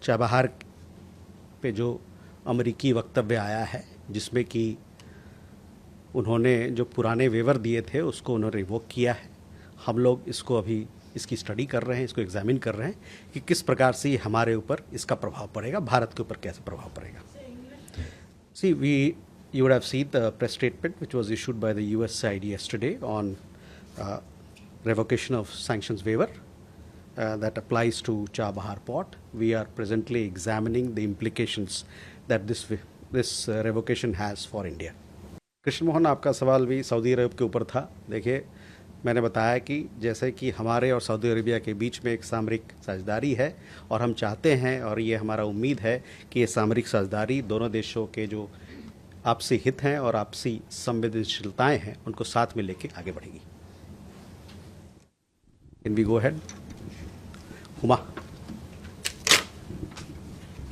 Chabahar पे जो अमेरिकी वक्तव्य आया है, जिसमें कि उन्होंने जो पुराने वेवर दिए थे उसको उन्होंने रिवोक किया है। हम लोग इसको अभी इसकी स्टडी कर रहे हैं, इसको एग्जामिन कर रहे हैं कि किस प्रकार से ये हमारे ऊपर इसका प्रभाव पड़ेगा, भारत के ऊपर कैसे प्रभाव पड़ेगा। सी you would have seen the press statement which was issued by the US side yesterday on revocation of sanctions waiver that applies to Chabahar Port. We are presently examining the implications that this revocation has for India. Krishna Mohan, आपका सवाल भी Saudi अरब के ऊपर था। देखिए, मैंने बताया कि जैसे कि हमारे और सऊदी अरेबिया के बीच में एक सामरिक साझेदारी है और हम चाहते हैं और ये हमारा उम्मीद है कि ये सामरिक साझेदारी दोनों देशों के जो आपसी हित हैं और आपसी संवेदनशीलताएं हैं उनको साथ में लेके आगे बढ़ेगी। Can we go ahead? Huma.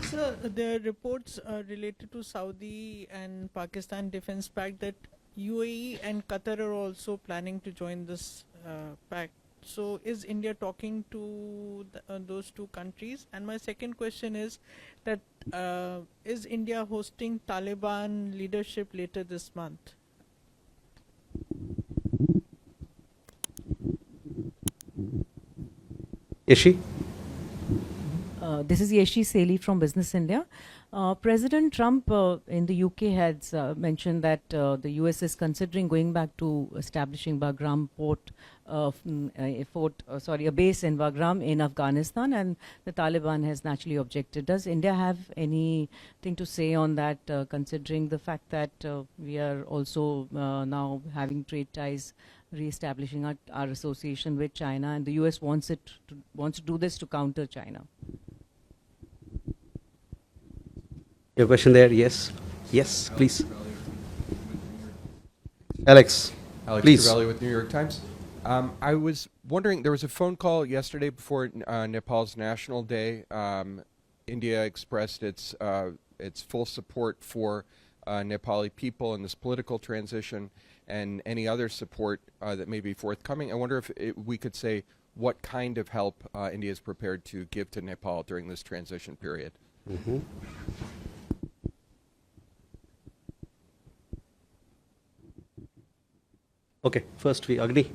Sir, there are reports related to Saudi and Pakistan defense pact that UAE and Qatar are also planning to join this pact. So is India talking to those two countries? And my second question is that is India hosting Taliban leadership later this month? Yeshi? This is Yeshi Seli from Business India. President Trump in the UK has mentioned that the US is considering going back to establishing Bagram port, a base in Bagram in Afghanistan, and the Taliban has naturally objected. Does India have anything to say on that, considering the fact that we are also now having trade ties, re-establishing our association with China, and the US wants to do this to counter China? Your question there? Yes. Yes, please. Alex, please. Alex with New York Times. I was wondering, there was a phone call yesterday before Nepal's National Day. India expressed its full support for Nepali people in this political transition and any other support that may be forthcoming. I wonder if we could say what kind of help India is prepared to give to Nepal during this transition period. Mm-hmm. Okay, first we Agni.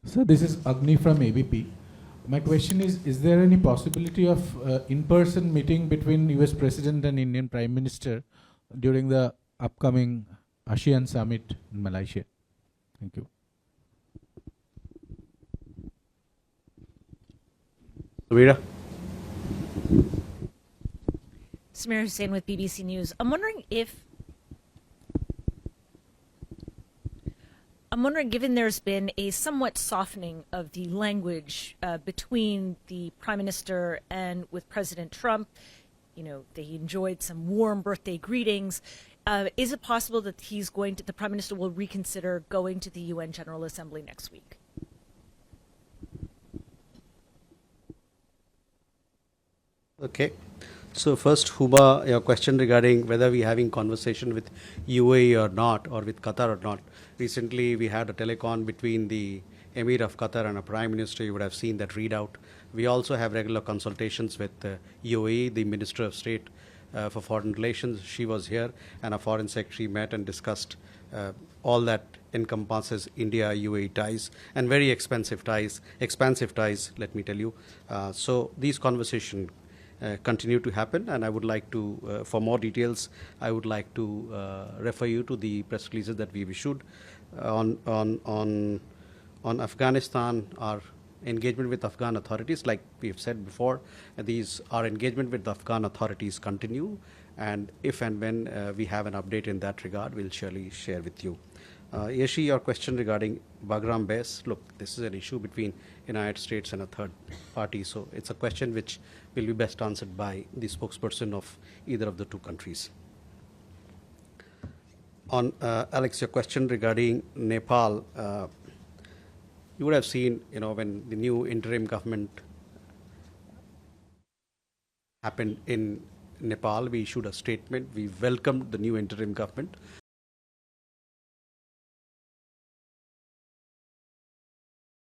So this is Agni from ABP. My question is there any possibility of in-person meeting between US President and Indian Prime Minister during the upcoming ASEAN Summit in Malaysia? Thank you. Samira. Samir Hussain with BBC News. I'm wondering, given there's been a somewhat softening of the language between the Prime Minister and with President Trump, they enjoyed some warm birthday greetings. Is it possible that the Prime Minister will reconsider going to the UN General Assembly next week? Okay. So first, Huma, your question regarding whether we're having conversation with UAE or not, or with Qatar or not. Recently, we had a telecon between the Emir of Qatar and a Prime Minister. You would have seen that readout. We also have regular consultations with UAE, the Minister of State for Foreign Relations. She was here, and a Foreign Secretary met and discussed all that encompasses India-UAE ties, and very expansive ties, let me tell you. So these conversations continue to happen, and I would like to, for more details, I would like to refer you to the press releases that we've issued on Afghanistan. Our engagement with Afghan authorities, like we've said before, our engagement with the Afghan authorities continue, and if and when we have an update in that regard, we'll surely share with you. Yeshi, your question regarding Bagram base, look, this is an issue between United States and a third party, so it's a question which will be best answered by the spokesperson of either of the two countries. On Alex, your question regarding Nepal, you would have seen, when the new interim government happened in Nepal, we issued a statement. We welcomed the new interim government.